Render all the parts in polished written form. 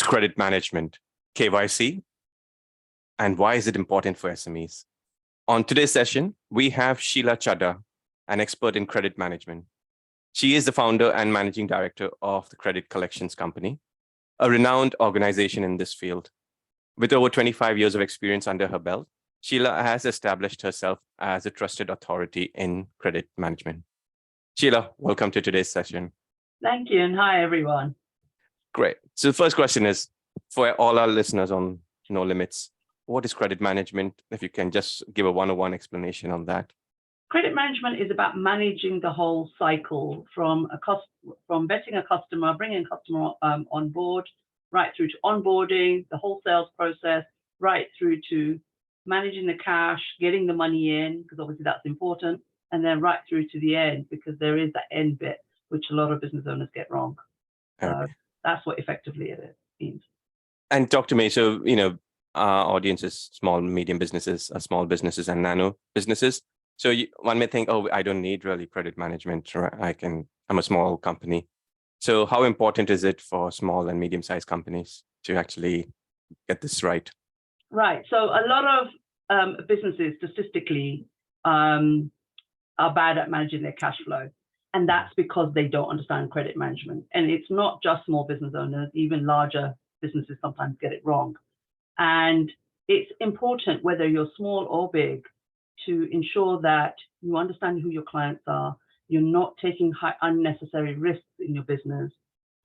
credit management, KYC, and why is it important for SMEs? On today's session, we have Sheila Chadha, an expert in credit management. She is the founder and managing director of the Credit Collections Company, a renowned organization in this field. With over 25 years of experience under her belt, Sheila has established herself as a trusted authority in credit management. Sheila, welcome to today's session. Thank you, and hi, everyone. Great. So the first question is, for all our listeners on No Limits, what is credit management? If you can just give a one-on-one explanation on that. Credit management is about managing the whole cycle from vetting a customer, bringing a customer on board, right through to onboarding, the whole sales process, right through to managing the cash, getting the money in, because obviously that's important, and then right through to the end, because there is that end bit, which a lot of business owners get wrong. Okay. That's what effectively it means. And talk to me. So, our audience is small, medium businesses, small businesses, and nano businesses. So one may think, oh, I don't need really credit management. Right? I'm a small company. So how important is it for small and medium-sized companies to actually get this right? Right. So a lot of businesses statistically are bad at managing their cash flow. And that's because they don't understand credit management. And it's not just small business owners, even larger businesses sometimes get it wrong. And it's important, whether you're small or big, to ensure that you understand who your clients are. You're not taking unnecessary risks in your business.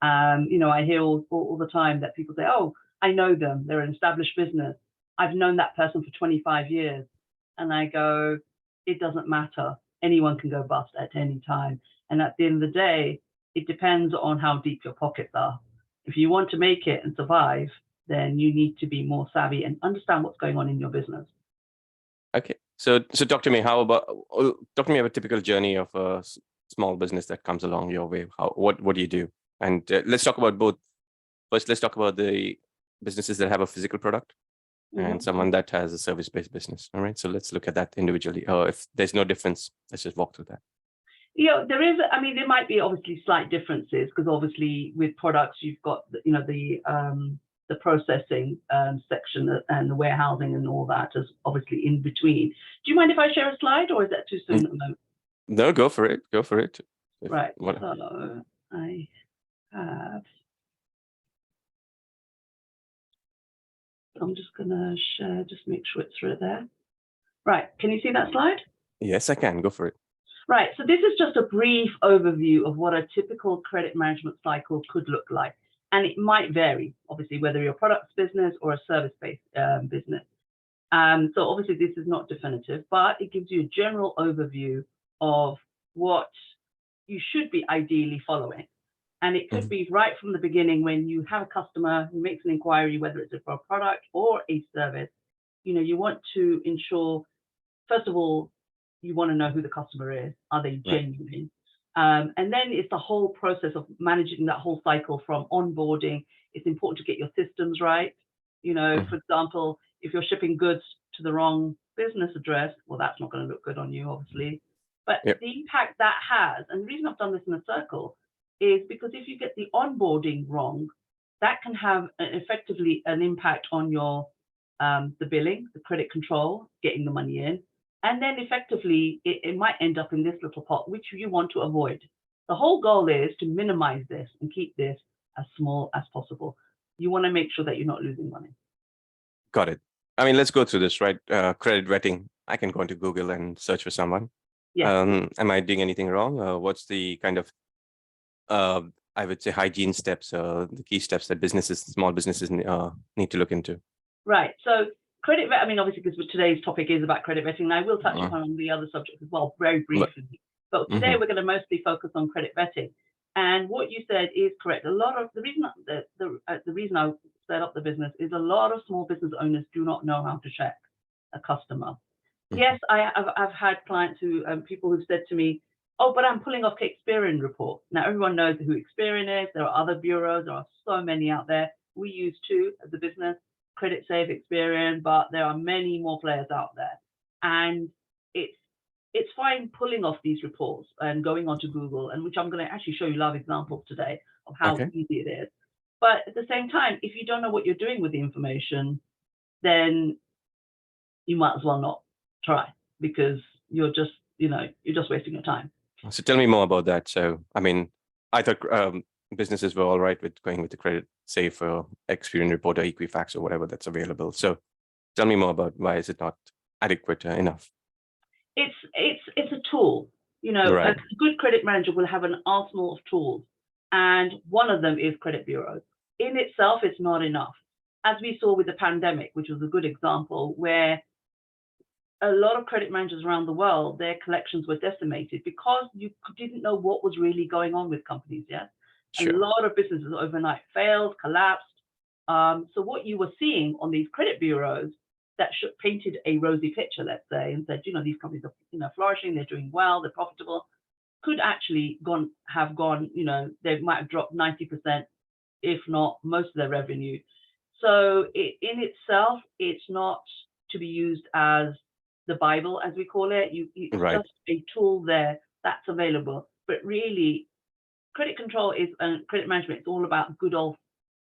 I hear all the time that people say, oh, I know them. They're an established business. I've known that person for 25 years. And I go, it doesn't matter. Anyone can go bust at any time. And at the end of the day, it depends on how deep your pockets are. If you want to make it and survive, then you need to be more savvy and understand what's going on in your business. Okay. So talk to me. Talk to me about a typical journey of a small business that comes along your way. What do you do? And let's talk about both. First, let's talk about the businesses that have a physical product and someone that has a service-based business. All right. So let's look at that individually. If there's no difference, let's just walk through that. There might be obviously slight differences, because obviously with products, you've got, the processing section and the warehousing and all that is obviously in between. Do you mind if I share a slide, or is that too soon at the moment? No, go for it. Go for it. Right. So I have. I'm just going to share, just make sure it's through there. Right. Can you see that slide? Yes, I can. Go for it. Right. So this is just a brief overview of what a typical credit management cycle could look like. And it might vary, obviously, whether you're a products business or a service-based business. So obviously, this is not definitive, but it gives you a general overview of what you should be ideally following. And it could be right from the beginning, when you have a customer who makes an inquiry, whether it's for a product or a service. You want to ensure, first of all, you want to know who the customer is. Are they genuine? And then it's the whole process of managing that whole cycle from onboarding. It's important to get your systems right. For example, if you're shipping goods to the wrong business address, well, that's not going to look good on you, obviously. But the impact that has, and the reason I've done this in a circle, is because if you get the onboarding wrong, that can have effectively an impact on your the billing, the credit control, getting the money in. And then effectively, it might end up in this little pot, which you want to avoid. The whole goal is to minimize this and keep this as small as possible. You want to make sure that you're not losing money. Got it. Let's go through this, right? Credit vetting. I can go into Google and search for someone. Yeah. Am I doing anything wrong? What's the kind of, I would say, hygiene steps, the key steps that small businesses need to look into? Right. So credit vet, obviously, because today's topic is about credit vetting, and I will touch upon the other subjects as well, very briefly. But today we're going to mostly focus on credit vetting. And what you said is correct. A lot of the reason I set up the business is a lot of small business owners do not know how to check a customer. Yes, I've had clients people who've said to me, oh, but I'm pulling off Experian report. Now, everyone knows who Experian is. There are other bureaus. There are so many out there. We use two as a business, Credit Save, Experian, but there are many more players out there. And it's fine pulling off these reports and going onto Google, and which I'm going to actually show you live examples today of how easy it is. But at the same time, if you don't know what you're doing with the information, then you might as well not try, because you're just wasting your time. So tell me more about that. So, I mean, I thought businesses were all right with going with the credit safe or Experian Report or Equifax or whatever that's available. So tell me more about why is it not adequate enough? It's a tool. Right. A good credit manager will have an arsenal of tools, and one of them is credit bureaus. In itself, it's not enough. As we saw with the pandemic, which was a good example, where a lot of credit managers around the world, their collections were decimated because you didn't know what was really going on with companies. Yeah, Sure. A lot of businesses overnight failed, collapsed. So what you were seeing on these credit bureaus that painted a rosy picture, let's say, and said, these companies are flourishing, they're doing well, they're profitable, could actually have gone, they might have dropped 90%, if not most of their revenue. So in itself, it's not to be used as the Bible, as we call it. It's Right. just a tool there that's available. But really, credit control credit management. It's all about good old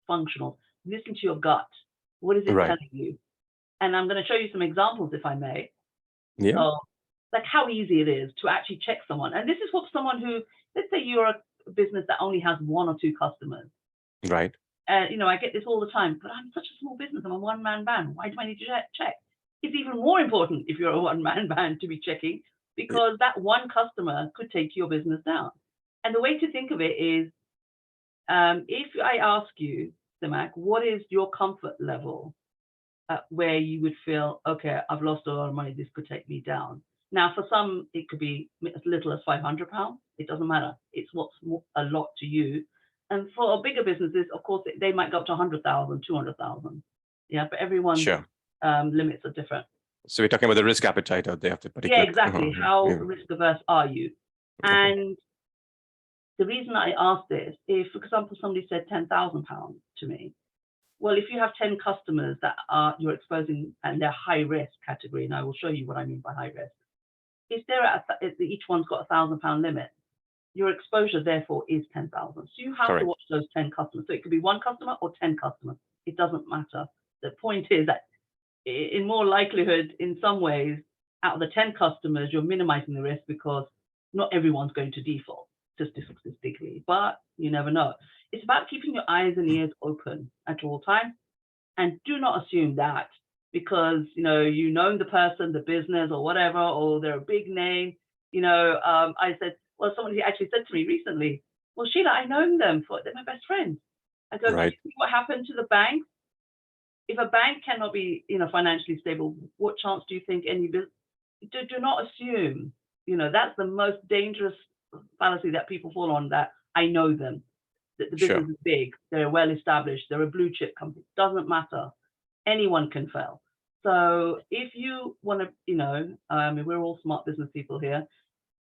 functional. Listen to your gut. What is it Right. telling you? And I'm going to show you some examples, if I may. Yeah. So, like how easy it is to actually check someone. And this is for someone who, let's say you're a business that only has 1 or 2 customers. Right. I get this all the time, but I'm such a small business. I'm a one-man band. Why do I need to check? It's even more important if you're a one-man band to be checking, because that one customer could take your business down. And the way to think of it is, if I ask you, Simak, what is your comfort level where you would feel, okay, I've lost a lot of money, this could take me down. Now, for some, it could be as little as £500. It doesn't matter. It's what's a lot to you. And for bigger businesses, of course, they might go up to 100,000, 200,000. Yeah, but everyone's Sure. limits are different. So we're talking about the risk appetite out there of the particular. Yeah, exactly. How risk averse are you? And the reason I asked this, if, for example, somebody said £10,000 to me, well, if you have 10 customers that you're exposing and they're high risk category, and I will show you what I mean by high risk. If each one's got £1,000 limit, your exposure therefore is 10,000. So you have to watch those 10 customers. So it could be 1 customer or 10 customers. It doesn't matter. The point is that in more likelihood, in some ways, out of the 10 customers, you're minimizing the risk because not everyone's going to default statistically, but you never know. It's about keeping your eyes and ears open at all times, and do not assume that because you know the person, the business, or whatever, or they're a big name. I said, well, somebody actually said to me recently, well, Sheila, I know them, they're my best friends. I go, right. What happened to the bank? If a bank cannot be, financially stable, what chance do you think any business? Do not assume. That's the most dangerous fallacy that people fall on. That I know them, that the business is big, they're well established, they're a blue chip company. Doesn't matter. Anyone can fail. So if you want to, we're all smart business people here.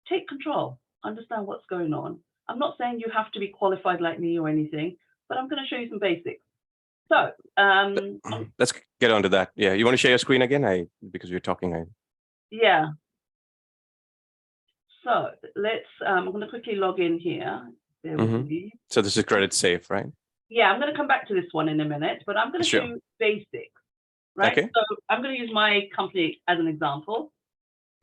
Take control. Understand what's going on. I'm not saying you have to be qualified like me or anything, but I'm going to show you some basics. So let's get on to that. Yeah, you want to share your screen again? Because you're talking. Yeah. So let's. I'm going to quickly log in here. So this is credit safe, right? Yeah, I'm going to come back to this one in a minute, but I'm going to do basics, right? Okay. So I'm going to use my company as an example.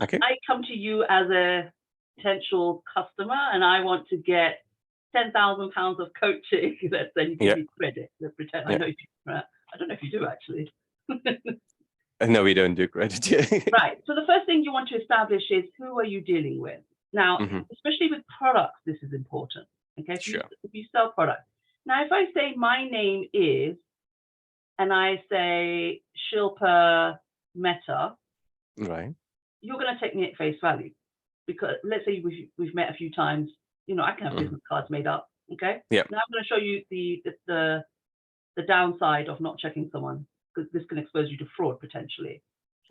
Okay. I come to you as a potential customer, and I want to get £10,000 of coaching. Let's say you give me credit. Let's pretend I know you. I don't know if you do actually. No, we don't do credit. Right. So the first thing you want to establish is who are you dealing with. Now, especially with products, this is important. Okay. If you sell products. Now, if I say my name is, and I say Shilpa Mehta, right, you're going to take me at face value, because let's say we've met a few times. I can have business cards made up. Okay. Yeah. Now I'm going to show you the downside of not checking someone, because this can expose you to fraud potentially.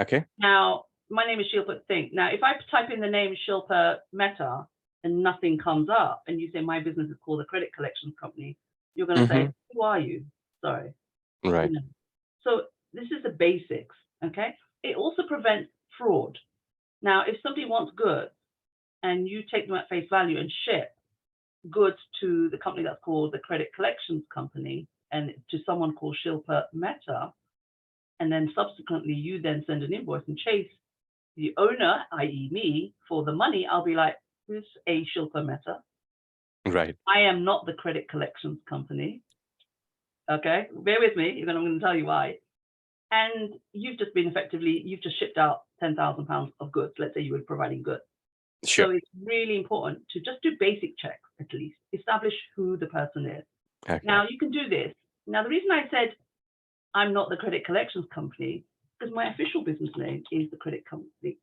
Okay. Now, my name is Shilpa Singh. Now, if I type in the name Shilpa Mehta and nothing comes up, and you say my business is called a credit collections company, you're going to say, who are you? Sorry. Right. So this is the basics. Okay. It also prevents fraud. Now, if somebody wants goods and you take them at face value and ship goods to the company that's called the credit collections company, and to someone called Shilpa Mehta, and then subsequently you then send an invoice and chase the owner, i.e. me, for the money, I'll be like, who's a Shilpa Mehta? Right. I am not the credit collections company. Okay, bear with me, even I'm going to tell you why. And you've just shipped out £10,000 of goods. Let's say you were providing goods. Sure. So it's really important to just do basic checks, at least establish who the person is. Okay. Now you can do this. Now, the reason I said I'm not the credit collections company, because my official business name is the Credit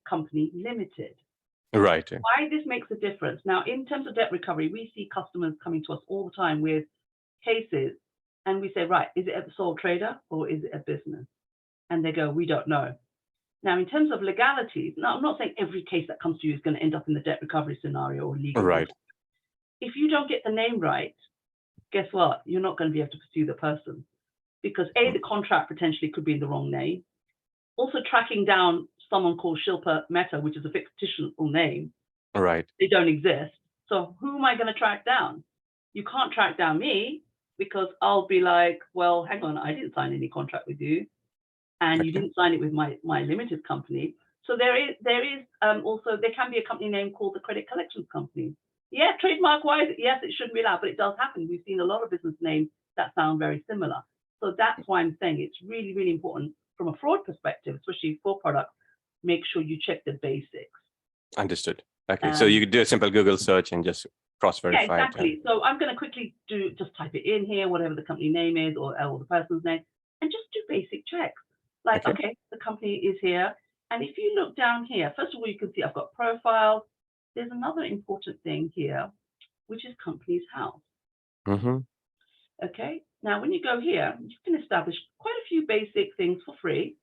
Company Limited. Right. Why this makes a difference. Now, in terms of debt recovery, we see customers coming to us all the time with cases, and we say, right, is it a sole trader or is it a business? And they go, we don't know. Now, in terms of legalities, now I'm not saying every case that comes to you is going to end up in the debt recovery scenario or legal. Right. If you don't get the name right, guess what? You're not going to be able to pursue the person, because A, the contract potentially could be in the wrong name. Also, tracking down someone called Shilpa Mehta, which is a fictitious name. Right. They don't exist. So who am I going to track down? You can't track down me, because I'll be like, well, hang on, I didn't sign any contract with you, and you didn't sign it with my limited company. So there can be a company name called the Credit Collections Company. Yeah, trademark wise, yes, it shouldn't be allowed, but it does happen. We've seen a lot of business names that sound very similar. So that's why I'm saying it's really, really important from a fraud perspective, especially for products. Make sure you check the basics. Understood. Okay, so you could do a simple Google search and just cross-verify. Yeah, exactly. So I'm going to quickly just type it in here, whatever the company name is or the person's name, and just do basic checks. Like, okay, the company is here. And if you look down here, first of all, you can see I've got profile. There's another important thing here, which is company's house. Mm-hmm. Okay, now when you go here, you can establish quite a few basic things for free.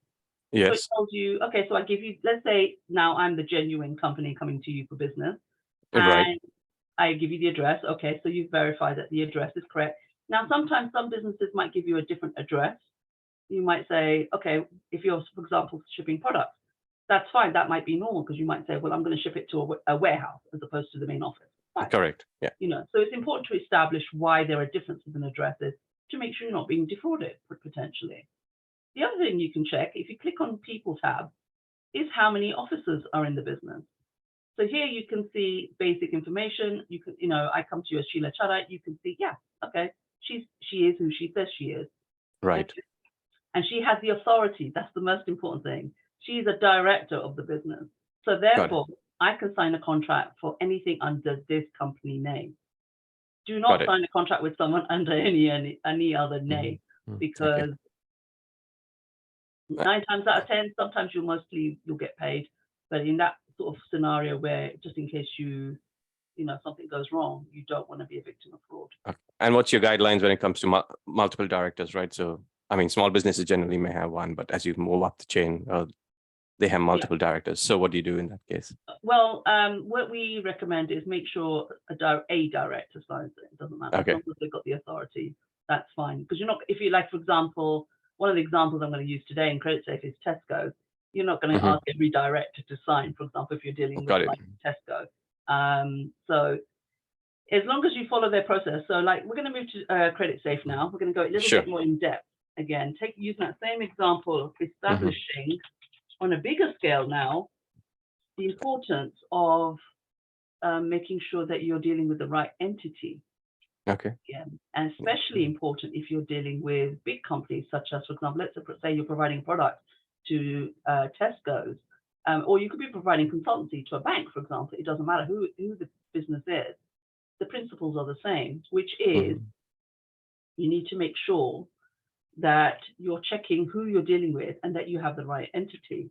Yes. So it tells you, okay, so I give you, let's say now I'm the genuine company coming to you for business. Right. And I give you the address. Okay, so you've verified that the address is correct. Now, sometimes some businesses might give you a different address. You might say, okay, if you're, for example, shipping products, that's fine. That might be normal, because you might say, well, I'm going to ship it to a warehouse as opposed to the main office. Fine. Correct. Yeah. So it's important to establish why there are differences in addresses to make sure you're not being defrauded potentially. The other thing you can check, if you click on People tab, is how many officers are in the business. So here you can see basic information. You can, I come to you as Sheila Chadha. You can see, yeah, okay, she is who she says she is. Right. Okay. And she has the authority. That's the most important thing. She's a director of the business. So therefore, I can sign a contract for anything under this company name. Do not sign a contract with someone under any other name, because 9 times out of 10, sometimes you'll get paid. But in that sort of scenario where, just in case something goes wrong, you don't want to be a victim of fraud. Okay. And what's your guidelines when it comes to multiple directors, right? So, I mean, small businesses generally may have one, but as you move up the chain, they have multiple directors. So what do you do in that case? Well, what we recommend is make sure a director signs it. It doesn't matter. Okay. As long as they've got the authority, that's fine. Because you're not, if you like, for example, one of the examples I'm going to use today in CreditSafe is Tesco. You're not going to ask every director to sign, for example, if you're dealing with like Tesco. So as long as you follow their process. So like, we're going to move to CreditSafe now. We're going to go a little bit more in depth. Again, using that same example of establishing on a bigger scale now, the importance of making sure that you're dealing with the right entity. Okay. Yeah, and especially important if you're dealing with big companies, such as, for example, let's say you're providing products to Tesco's, or you could be providing consultancy to a bank, for example. It doesn't matter who the business is. The principles are the same, which is you need to make sure that you're checking who you're dealing with and that you have the right entity.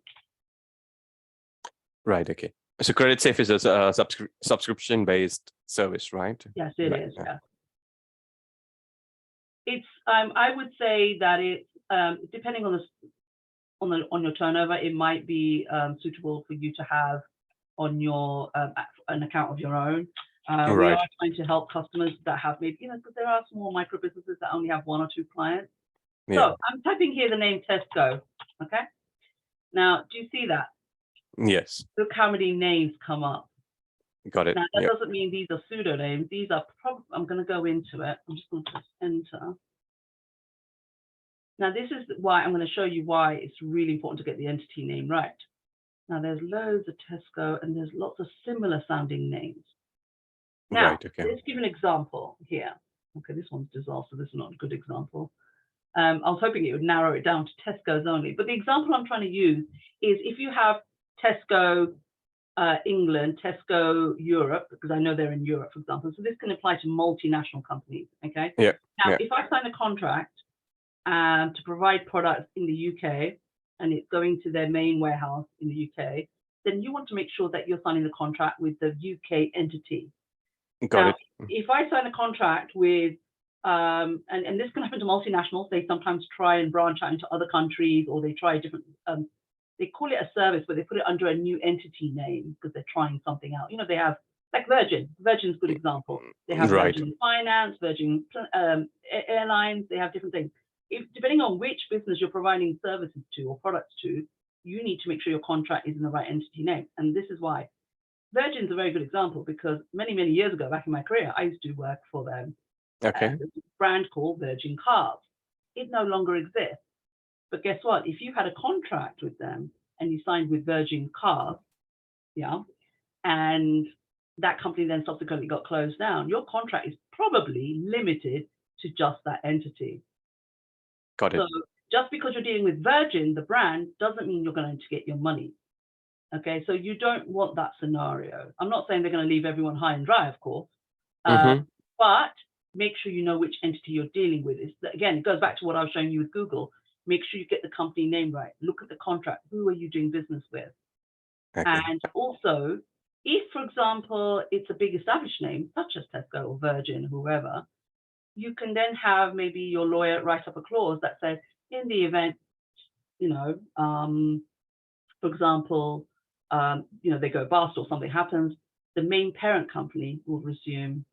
Right. Okay. So CreditSafe is a subscription-based service, right? Yes, it is. Yeah. It's. I would say that it's depending on your turnover, it might be suitable for you to have on your an account of your own. We are trying to help customers that have maybe, because there are small micro businesses that only have 1 or 2 clients. So I'm typing here the name Tesco. Okay. Now, do you see that? Yes. Look how many names come up. Got it. Now, that doesn't mean these are pseudo names. These are I'm going to go into it. I'm just going to press enter. Now, this is why I'm going to show you why it's really important to get the entity name right. Now, there's loads of Tesco and there's lots of similar sounding names. Now, Right. Okay. let's give an example here. Okay, this one's disaster. This is not a good example. I was hoping it would narrow it down to Tesco's only. But the example I'm trying to use is if you have Tesco England, Tesco Europe, because I know they're in Europe, for example. So this can apply to multinational companies. Okay. Yeah. Now, if I sign a contract to provide products in the UK and it's going to their main warehouse in the UK, then you want to make sure that you're signing the contract with the UK entity. Got it. If I sign a contract with, and this can happen to multinationals, they sometimes try and branch out into other countries, or they try different, they call it a service, but they put it under a new entity name because they're trying something out. You know, they have, like Virgin. Virgin's a good example. They have Right. Virgin Finance, Virgin Airlines, they have different things. Depending on which business you're providing services to or products to, you need to make sure your contract is in the right entity name. And this is why. Virgin's a very good example because many, many years ago, back in my career, I used to work for them. Okay. There's a brand called Virgin Cars. It no longer exists. But guess what? If you had a contract with them and you signed with Virgin Cars, yeah, and that company then subsequently got closed down, your contract is probably limited to just that entity. Got it. So just because you're dealing with Virgin, the brand, doesn't mean you're going to get your money. Okay, so you don't want that scenario. I'm not saying they're going to leave everyone high and dry, of course, but make sure you know which entity you're dealing with. Again, it goes back to what I was showing you with Google. Make sure you get the company name right. Look at the contract. Who are you doing business with? Okay. And also, if, for example, it's a big established name, such as Tesco or Virgin, whoever, you can then have maybe your lawyer write up a clause that says, in the event, you know, for example, you know, they go bust or something happens, the main parent company will resume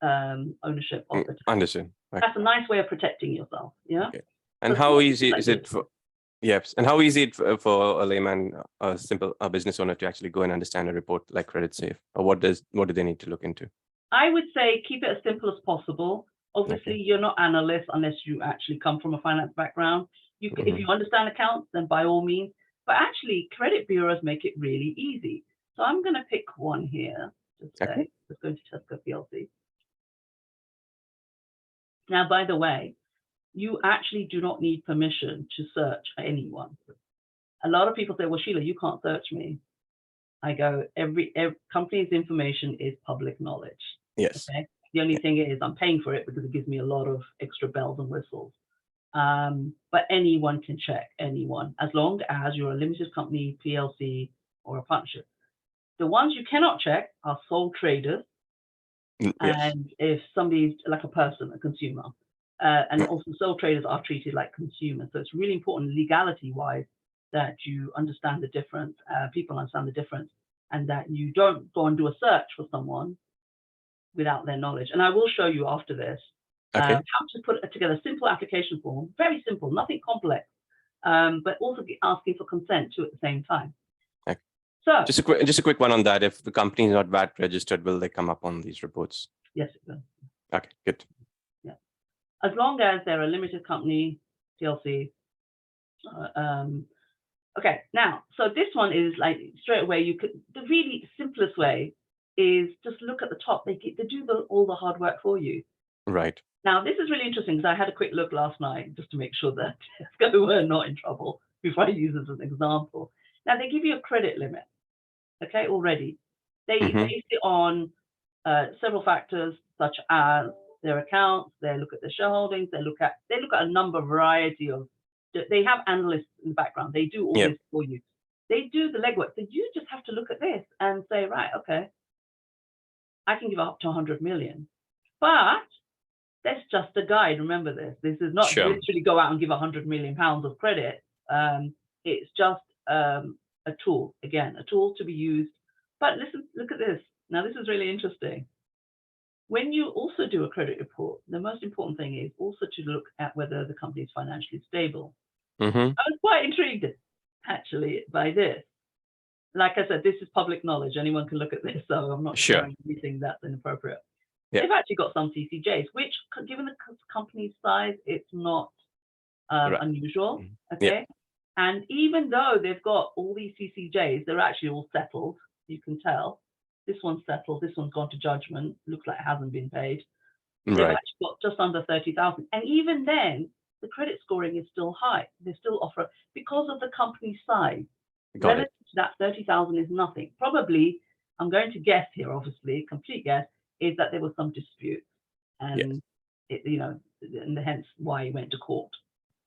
ownership of the. Understood. Right. That's a nice way of protecting yourself. Yeah. Okay. And how easy is it for? Yes. And how easy it for a layman, a simple business owner to actually go and understand a report like Credit Safe? Or what do they need to look into? I would say keep it as simple as possible. Obviously, you're not analysts unless you actually come from a finance background. You can, if you understand accounts, then by all means. But actually, credit bureaus make it really easy. So I'm going to pick one here. Just say, let's go to Tesco PLC. Now, by the way, you actually do not need permission to search anyone. A lot of people say, well, Sheila, you can't search me. I go, every company's information is public knowledge. Yes. Okay? The only thing is I'm paying for it because it gives me a lot of extra bells and whistles. But anyone can check, anyone, as long as you're a limited company, PLC, or a partnership. The ones you cannot check are sole traders. Yes. And if somebody's like a person, a consumer, and also sole traders are treated like consumers. So it's really important legality-wise that you understand the difference, people understand the difference, and that you don't go and do a search for someone without their knowledge. And I will show you after this how to put together a simple application form, very simple, nothing complex, but also asking for consent too at the same time. Okay. So just a quick one on that. If the company is not VAT registered, will they come up on these reports? Yes, it will. Okay, good. Yeah, as long as they're a limited company, PLC. Okay, now, so this one is like straight away. You could, the really simplest way is just look at the top. They do all the hard work for you. Right. Now, this is really interesting because I had a quick look last night just to make sure that Tesco were not in trouble before I use this as an example. Now, they give you a credit limit, okay, already. They base it on several factors such as their accounts, they look at their shareholdings, they look at a number, variety of, they have analysts in the background. They do all this for you. They do the legwork. So you just have to look at this and say, right, okay, I can give up to 100 million. But that's just a guide. Remember this. This is not literally go out and give 100 million pounds of credit. It's just a tool. Again, a tool to be used. But listen, look at this. Now, this is really interesting. When you also do a credit report, the most important thing is also to look at whether the company is financially stable. I was quite intrigued, actually, by this. Like I said, this is public knowledge. Anyone can look at this, so I'm not sharing anything that's inappropriate. They've actually got some CCJs, which, given the company's size, it's not unusual. Mhm. Okay. And even though they've got all these CCJs, they're actually all settled. You can tell. This one's settled. This one's gone to judgment. Looks like it hasn't been paid. They've Right. actually got just under 30,000. And even then, the credit scoring is still high. They still offer, because of the company size, Got relative it. to that 30,000 is nothing. Probably, I'm going to guess here, obviously, complete guess, is that there was some dispute. And, it, you know, and hence why he went to court.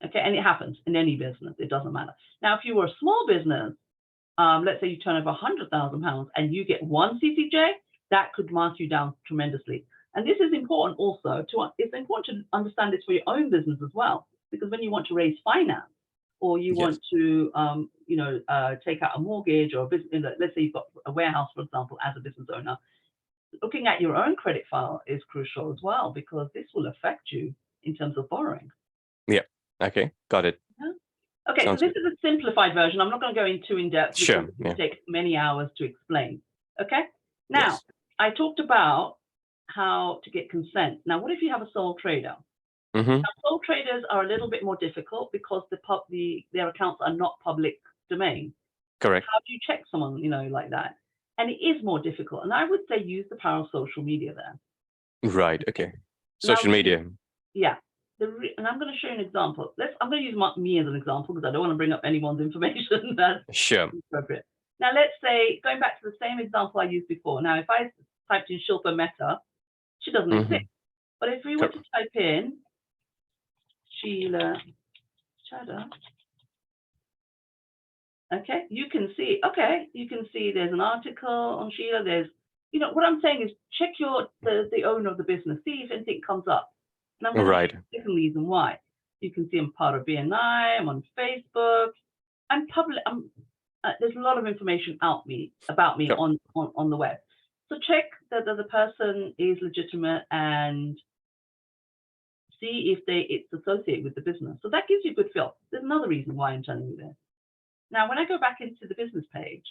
Okay, and it happens in any business. It doesn't matter. Now, if you were a small business, let's say you turn over £100,000 and you get one CCJ, that could mark you down tremendously. And this is important also it's important to understand this for your own business as well, because when you want to raise finance or you want to, take out a mortgage or a business, let's say you've got a warehouse, for example, as a business owner, looking at your own credit file is crucial as well, because this will affect you in terms of borrowing. Yeah. Okay. Got it. Okay, Sounds so this good. is a simplified version. I'm not going to go into in depth because Sure. it will take many hours to explain. Okay, now Yes. I talked about how to get consent. Now, what if you have a sole trader? Mm-hmm. Now, sole traders are a little bit more difficult because their accounts are not public domain. Correct. How do you check someone, like that? And it is more difficult. And I would say use the power of social media there. Right. Okay. Social media. Yeah. And I'm going to show you an example. I'm going to use me as an example because I don't want to bring up anyone's information that's Sure. appropriate. Now, let's say, going back to the same example I used before. Now, if I typed in Shilpa Mehta, she doesn't exist. But if we were to type in Sheila Chadha, okay, you can see there's an article on Sheila. There's, what I'm saying is check the owner of the business, see if anything comes up. And I'm going to show you a different reason why. You can see I'm part of BNI, I'm on Facebook, I'm public. There's a lot of information about me on the web. So check that the person is legitimate and see if it's associated with the business. So that gives you a good feel. There's another reason why I'm telling you this. Now, when I go back into the business page,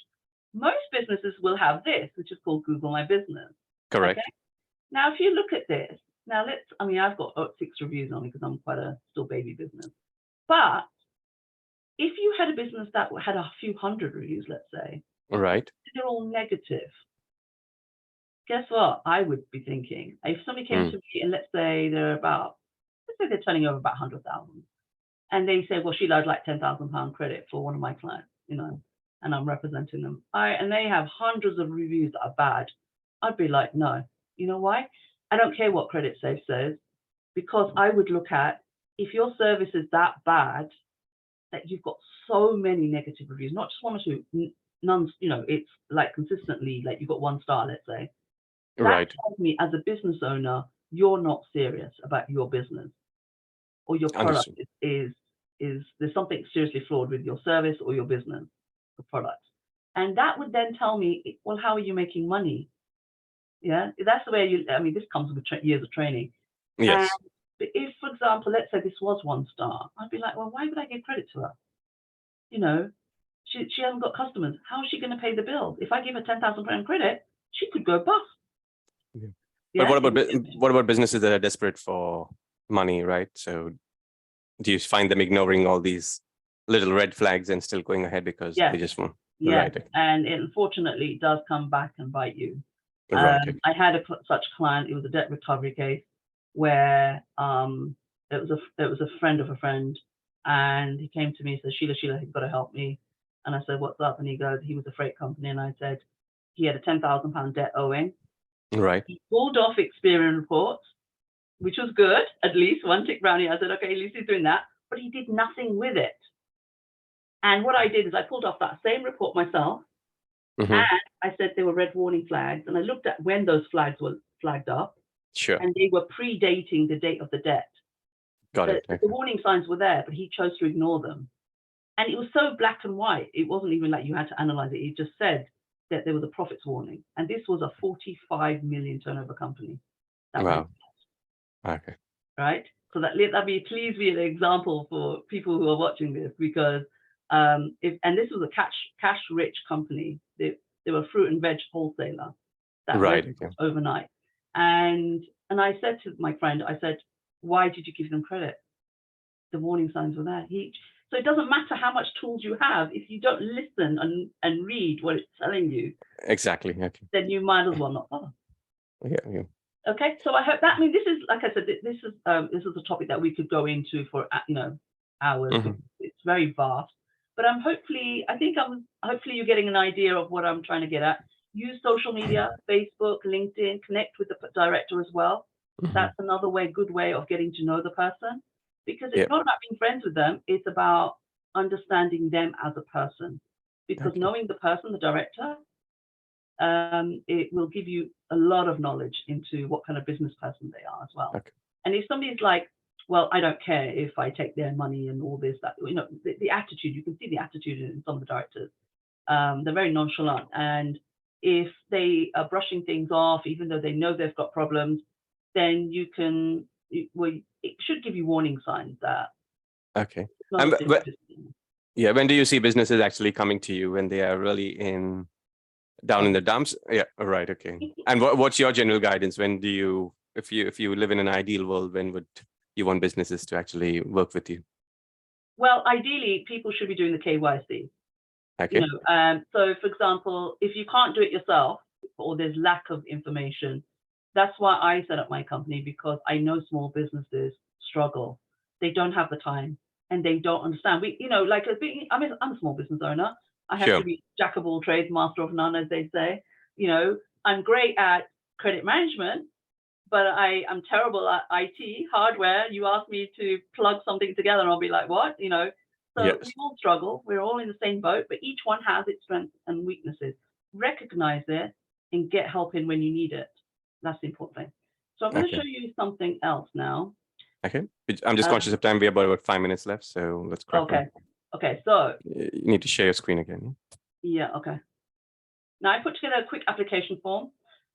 most businesses will have this, which is called Google My Business. Correct. Okay? Now, if you look at this, now I've got 6 reviews on it because I'm quite a still baby business. But if you had a business that had a few hundred reviews, let's say, right, they're all negative. Guess what? I would be thinking, if somebody came to me and let's say they're turning over about 100,000, and they say, well, Sheila, I'd like £10,000 credit for one of my clients, and I'm representing them. And they have hundreds of reviews that are bad. I'd be like, no. You know why? I don't care what Credit Safe says, because I would look at, if your service is that bad that you've got so many negative reviews, not just 1 or 2, none, it's like consistently, like you've got 1 star, let's say. That tells me, as a business owner, you're not serious about your business, or your product is there's something seriously flawed with your service or your business or product. And that would then tell me, well, how are you making money? Yeah, that's the way this comes with years of training. Yes. And if, for example, let's say this was 1 star, I'd be like, well, why would I give credit to her? She hasn't got customers. How is she going to pay the bills? If I give her £10,000 credit, she could go bust. Yeah. But what about businesses that are desperate for money, right? So do you find them ignoring all these little red flags and still going ahead because they just want? Yeah, right. And unfortunately, it does come back and bite you. Right. I had such client. It was a debt recovery case where it was a friend of a friend, and he came to me and said, Sheila, you've got to help me. And I said, what's up? And he goes, he was a freight company, and I said he had a £10,000 debt owing. Right. He pulled off Experian reports, which was good, at least 1 tick brownie. I said, okay, at least he's doing that, but he did nothing with it. And what I did is I pulled off that same report myself, and I said there were red warning flags, and I looked at when those flags were flagged up. Sure. And they were predating the date of the debt. Got it. The warning signs were there, but he chose to ignore them. And it was so black and white. It wasn't even like you had to analyze it. It just said that there was a profits warning. And this was a 45 million turnover company. Wow. Okay. Right? So please be an example for people who are watching this, because and this was a cash rich company. They were a fruit and veg wholesaler that went overnight. And I said to my friend, I said, why did you give them credit? the warning signs were there. So it doesn't matter how much tools you have, if you don't listen and read what it's telling you, Exactly. Okay. then you might as well not bother. Yeah. Okay, so I hope that, I mean, this is, like I said, this is a topic that we could go into for, hours. It's very vast, but hopefully you're getting an idea of what I'm trying to get at. Use social media, Facebook, LinkedIn, connect with the director as well. That's another good way of getting to know the person, because it's not about being friends with them. It's about understanding them as a person, because knowing the person, the director, it will give you a lot of knowledge into what kind of business person they are as well. And if somebody's like, well, I don't care if I take their money and all this, that, the attitude, you can see the attitude in some of the directors. They're very nonchalant. And if they are brushing things off, even though they know they've got problems, then it should give you warning signs that. Okay. When do you see businesses actually coming to you when they are really down in the dumps? Yeah, right. Okay. And what's your general guidance? When do you, if you live in an ideal world, when would you want businesses to actually work with you? Well, ideally, people should be doing the KYC. Okay. So, for example, if you can't do it yourself or there's lack of information, that's why I set up my company, because I know small businesses struggle. They don't have the time and they don't understand. I'm a small business owner. I have to be jack of all trades, master of none, as they say. I'm great at credit management, but I'm terrible at IT, hardware. You ask me to plug something together and I'll be like, what? So we all struggle. We're all in the same boat, but each one has its strengths and weaknesses. Recognize it and get help in when you need it. That's the important thing. So I'm going to show you something else now. Okay. I'm just conscious of time. We have about 5 minutes left, so let's crack on. Okay. So you need to share your screen again. Yeah. Okay. Now I put together a quick application form.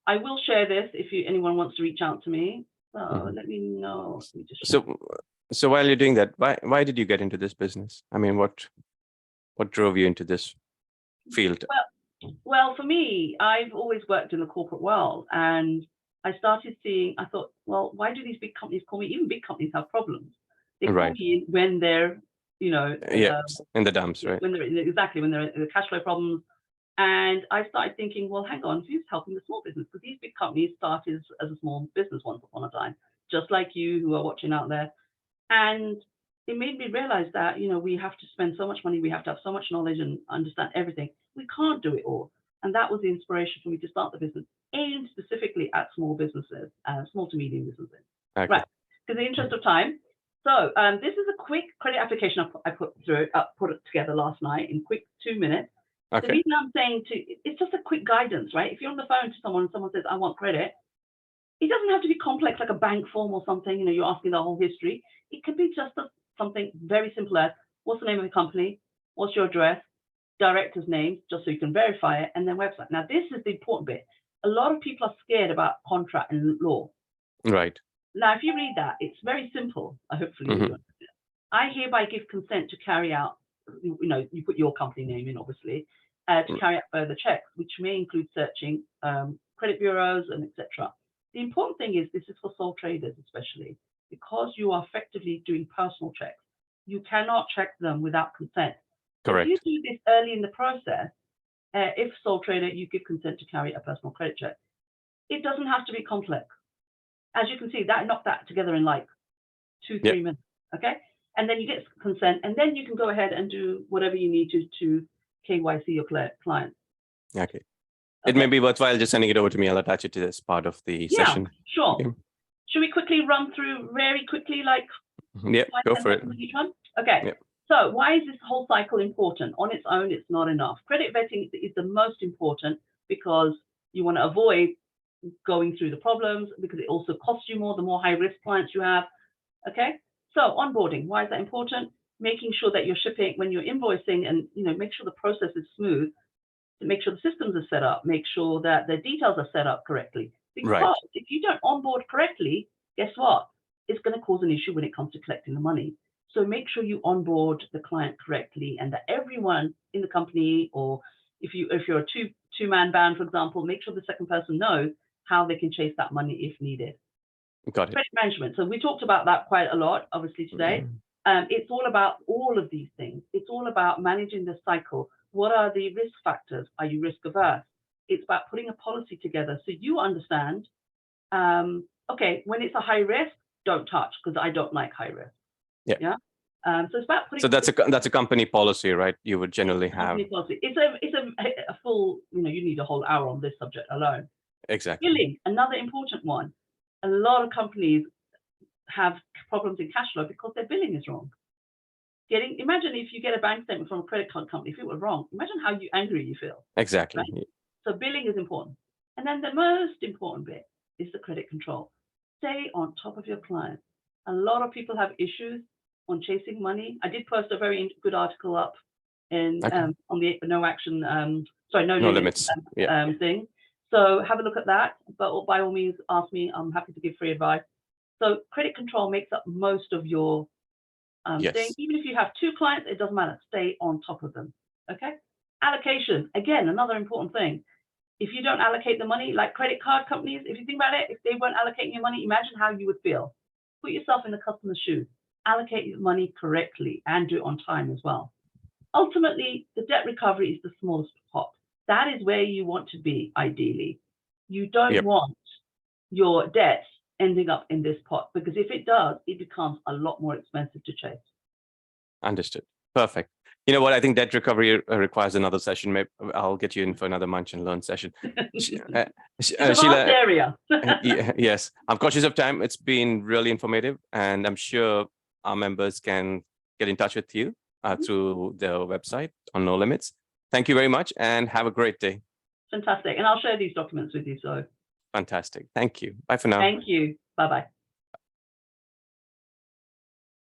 I will share this if anyone wants to reach out to me. So let me know. So while you're doing that, why did you get into this business? I mean, what drove you into this field? Well, for me, I've always worked in the corporate world, and I thought, well, why do these big companies call me? Even big companies have problems. They call me when they're, in the dumps, right? When they're in the cash flow problems. And I started thinking, well, hang on, who's helping the small business? Because these big companies started as a small business once upon a time, just like you who are watching out there. And it made me realize that, we have to spend so much money, we have to have so much knowledge and understand everything. We can't do it all. And that was the inspiration for me to start the business, aimed specifically at small businesses, small to medium businesses. Okay. Right. Because in the interest of time. So this is a quick credit application I put it together last night in quick 2 minutes. Okay. The reason I'm saying it's just a quick guidance, right? If you're on the phone to someone says, I want credit, it doesn't have to be complex like a bank form or something, you're asking the whole history. It could be just something very simple as, what's the name of the company? What's your address? Director's name, just so you can verify it, and then website. Now, this is the important bit. A lot of people are scared about contract and law. Right. Now, if you read that, it's very simple. Hopefully, I hereby give consent to carry out, you put your company name in, obviously, to carry out further checks, which may include searching credit bureaus and etc. The important thing is this is for sole traders, especially because you are effectively doing personal checks. You cannot check them without consent. Correct. If you do this early in the process, if sole trader, you give consent to carry a personal credit check. It doesn't have to be complex. As you can see, that knocked that together in like 2-3 minutes. Okay, and then you get consent, and then you can go ahead and do whatever you need to KYC your client. Okay. It may be worthwhile just sending it over to me. I'll attach it to this part of the session. Yeah, sure. Okay. Should we quickly run through very quickly, like? Yeah, go for it. Each one? Okay. Yep. So why is this whole cycle important? On its own, it's not enough. Credit vetting is the most important because you want to avoid going through the problems, because it also costs you more the more high-risk clients you have. Okay. So onboarding, why is that important? Making sure that you're shipping, when you're invoicing, and make sure the process is smooth, to make sure the systems are set up, make sure that the details are set up correctly. Because if you don't onboard correctly, guess what? It's going to cause an issue when it comes to collecting the money. So make sure you onboard the client correctly, and that everyone in the company, or if you're a two-man band, for example, make sure the second person knows how they can chase that money if needed. Got it. Credit management. So we talked about that quite a lot, obviously, today. It's all about all of these things. It's all about managing the cycle. What are the risk factors? Are you risk averse? It's about putting a policy together so you understand, okay, when it's a high risk, don't touch, because I don't like high risk. Yeah. So it's about putting. So that's a company policy, right? You would generally have. Company policy. It's a full. You need a whole hour on this subject alone. Exactly. Billing, another important one. A lot of companies have problems in cash flow because their billing is wrong. Imagine if you get a bank statement from a credit card company, if it was wrong, imagine how angry you feel. Exactly. Right? So billing is important. And then the most important bit is the credit control. Stay on top of your client. A lot of people have issues on chasing money. I did post a very good article up on the no limits thing. So have a look at that. But by all means, ask me. I'm happy to give free advice. So credit control makes up most of your thing. Even if you have 2 clients, it doesn't matter. Stay on top of them. Okay. Allocation, again, another important thing. If you don't allocate the money, like credit card companies, if you think about it, if they weren't allocating your money, imagine how you would feel. Put yourself in the customer's shoes. Allocate your money correctly and do it on time as well. Ultimately, the debt recovery is the smallest pot. That is where you want to be, ideally. You don't want your debts ending up in this pot, because if it does, it becomes a lot more expensive to chase. Understood. Perfect. You know what? I think debt recovery requires another session. Maybe I'll get you in for another Munch and Learn session. It's a vast area. Yes, I'm conscious of time. It's been really informative, and I'm sure our members can get in touch with you through the website on No Limits. Thank you very much, and have a great day. Fantastic. And I'll share these documents with you. So fantastic. Thank you. Bye for now. Thank you. Bye-bye.